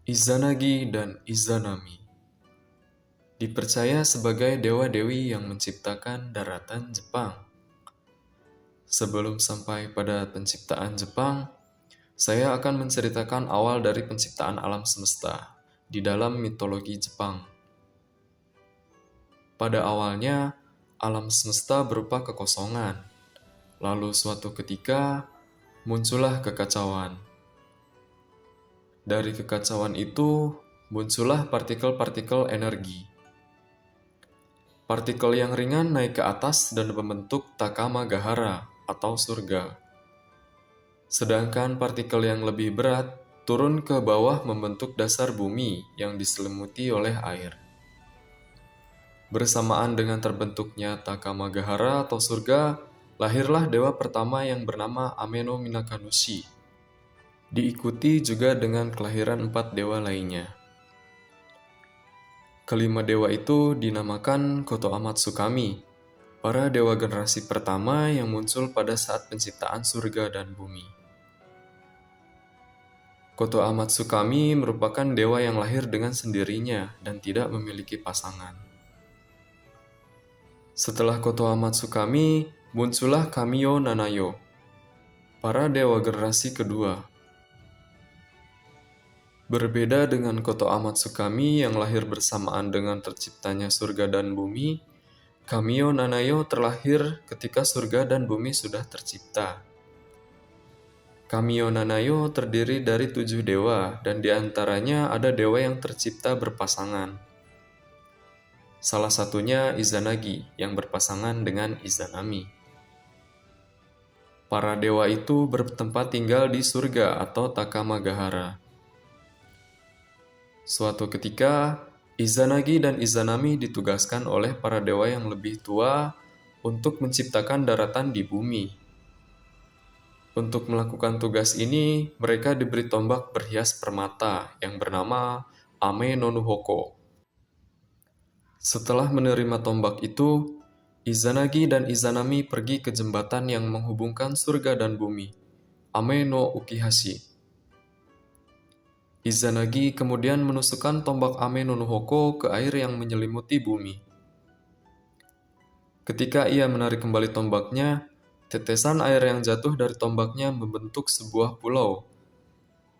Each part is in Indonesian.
Izanagi dan Izanami dipercaya sebagai dewa-dewi yang menciptakan daratan Jepang. Sebelum sampai pada penciptaan Jepang, saya akan menceritakan awal dari penciptaan alam semesta di dalam mitologi Jepang. Pada awalnya, alam semesta berupa kekosongan. Lalu suatu ketika, muncullah kekacauan. Dari kekacauan itu, muncullah partikel-partikel energi. Partikel yang ringan naik ke atas dan membentuk Takamagahara atau surga. Sedangkan partikel yang lebih berat turun ke bawah membentuk dasar bumi yang diselimuti oleh air. Bersamaan dengan terbentuknya Takamagahara atau surga, lahirlah dewa pertama yang bernama Ameno Minakanushi. Diikuti juga dengan kelahiran 4 dewa lainnya. Kelima dewa itu dinamakan Koto Amatsukami, para dewa generasi pertama yang muncul pada saat penciptaan surga dan bumi. Koto Amatsukami merupakan dewa yang lahir dengan sendirinya dan tidak memiliki pasangan. Setelah Koto Amatsukami, muncullah Kamiyo Nanayo, para dewa generasi kedua. Berbeda dengan Koto Amatsukami yang lahir bersamaan dengan terciptanya surga dan bumi, Kamiyo Nanayo terlahir ketika surga dan bumi sudah tercipta. Kamiyo Nanayo terdiri dari 7 dewa, dan diantaranya ada dewa yang tercipta berpasangan. Salah satunya Izanagi, yang berpasangan dengan Izanami. Para dewa itu bertempat tinggal di surga atau Takamagahara. Suatu ketika, Izanagi dan Izanami ditugaskan oleh para dewa yang lebih tua untuk menciptakan daratan di bumi. Untuk melakukan tugas ini, mereka diberi tombak berhias permata yang bernama Ame no Nuhoko. Setelah menerima tombak itu, Izanagi dan Izanami pergi ke jembatan yang menghubungkan surga dan bumi, Ame no Ukihashi. Izanagi kemudian menusukkan tombak Ame no Nuhoko ke air yang menyelimuti bumi. Ketika ia menarik kembali tombaknya, tetesan air yang jatuh dari tombaknya membentuk sebuah pulau.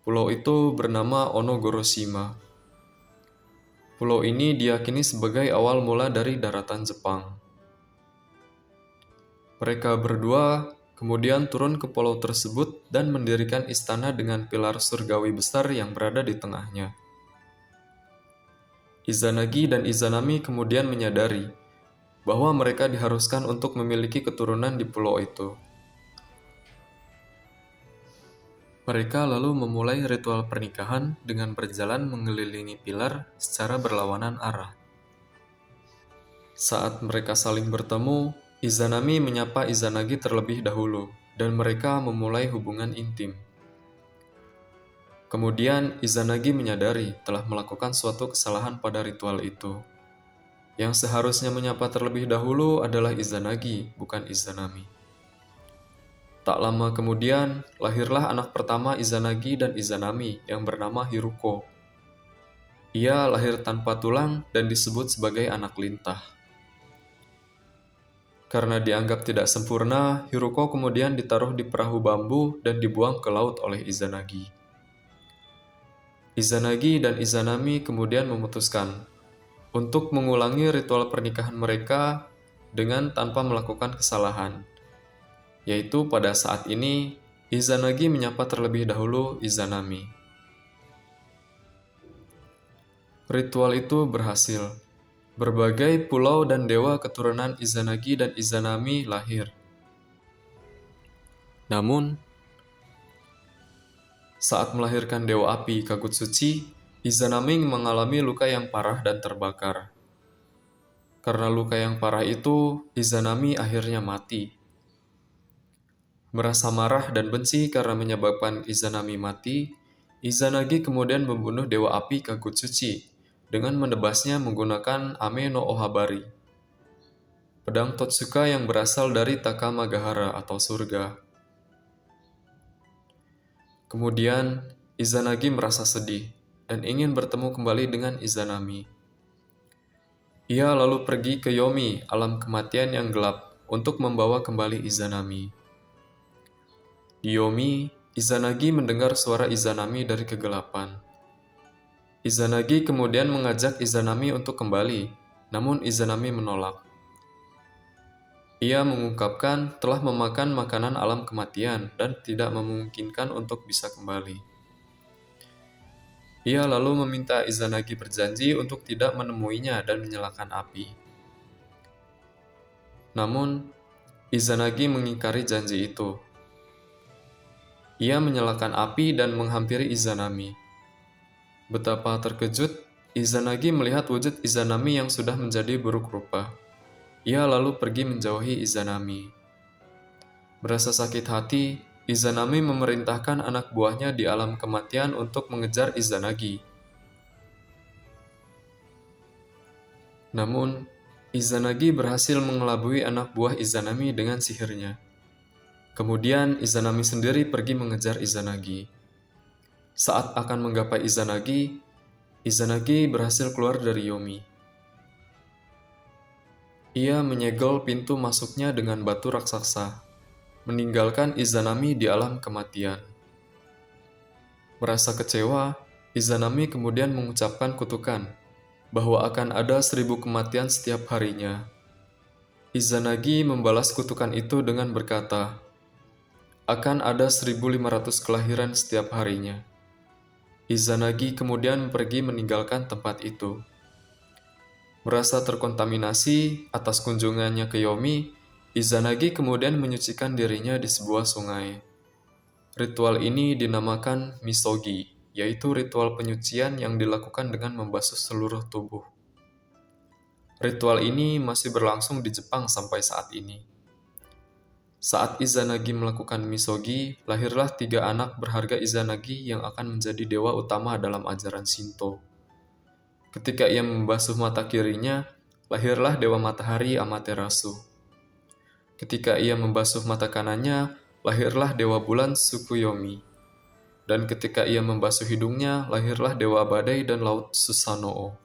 Pulau itu bernama Onogoroshima. Pulau ini diyakini sebagai awal mula dari daratan Jepang. Mereka berdua kemudian turun ke pulau tersebut dan mendirikan istana dengan pilar surgawi besar yang berada di tengahnya. Izanagi dan Izanami kemudian menyadari bahwa mereka diharuskan untuk memiliki keturunan di pulau itu. Mereka lalu memulai ritual pernikahan dengan berjalan mengelilingi pilar secara berlawanan arah. Saat mereka saling bertemu, Izanami menyapa Izanagi terlebih dahulu, dan mereka memulai hubungan intim. Kemudian Izanagi menyadari telah melakukan suatu kesalahan pada ritual itu. Yang seharusnya menyapa terlebih dahulu adalah Izanagi, bukan Izanami. Tak lama kemudian, lahirlah anak pertama Izanagi dan Izanami yang bernama Hiruko. Ia lahir tanpa tulang dan disebut sebagai anak lintah. Karena dianggap tidak sempurna, Hiruko kemudian ditaruh di perahu bambu dan dibuang ke laut oleh Izanagi. Izanagi dan Izanami kemudian memutuskan untuk mengulangi ritual pernikahan mereka dengan tanpa melakukan kesalahan, yaitu pada saat ini Izanagi menyapa terlebih dahulu Izanami. Ritual itu berhasil. Berbagai pulau dan dewa keturunan Izanagi dan Izanami lahir. Namun, saat melahirkan dewa api Kagutsuchi, Izanami mengalami luka yang parah dan terbakar. Karena luka yang parah itu, Izanami akhirnya mati. Merasa marah dan benci karena menyebabkan Izanami mati, Izanagi kemudian membunuh dewa api Kagutsuchi dengan menebasnya menggunakan Ame no Ohabari, pedang Totsuka yang berasal dari Takamagahara atau surga. Kemudian, Izanagi merasa sedih. dan ingin bertemu kembali dengan Izanami. Ia lalu pergi ke Yomi, alam kematian yang gelap, untuk membawa kembali Izanami. Di Yomi, Izanagi mendengar suara Izanami dari kegelapan. Izanagi kemudian mengajak Izanami untuk kembali, namun Izanami menolak. Ia mengungkapkan telah memakan makanan alam kematian dan tidak memungkinkan untuk bisa kembali. Ia lalu meminta Izanagi berjanji untuk tidak menemuinya dan menyalakan api. Namun, Izanagi mengingkari janji itu. Ia menyalakan api dan menghampiri Izanami. Betapa terkejut, Izanagi melihat wujud Izanami yang sudah menjadi buruk rupa. Ia lalu pergi menjauhi Izanami. Merasa sakit hati, Izanami memerintahkan anak buahnya di alam kematian untuk mengejar Izanagi. Namun, Izanagi berhasil mengelabui anak buah Izanami dengan sihirnya. Kemudian Izanami sendiri pergi mengejar Izanagi. Saat akan menggapai Izanagi, Izanagi berhasil keluar dari Yomi. Ia menyegel pintu masuknya dengan batu raksasa, meninggalkan Izanami di alam kematian. Merasa kecewa, Izanami kemudian mengucapkan kutukan, bahwa akan ada 1000 kematian setiap harinya. Izanagi membalas kutukan itu dengan berkata, akan ada 1500 kelahiran setiap harinya. Izanagi kemudian pergi meninggalkan tempat itu. Merasa terkontaminasi atas kunjungannya ke Yomi, Izanagi kemudian menyucikan dirinya di sebuah sungai. Ritual ini dinamakan misogi, yaitu ritual penyucian yang dilakukan dengan membasuh seluruh tubuh. Ritual ini masih berlangsung di Jepang sampai saat ini. Saat Izanagi melakukan misogi, lahirlah 3 anak berharga Izanagi yang akan menjadi dewa utama dalam ajaran Shinto. Ketika ia membasuh mata kirinya, lahirlah Dewa Matahari Amaterasu. Ketika ia membasuh mata kanannya, lahirlah Dewa Bulan Tsukuyomi. Dan ketika ia membasuh hidungnya, lahirlah Dewa Badai dan Laut Susanoo.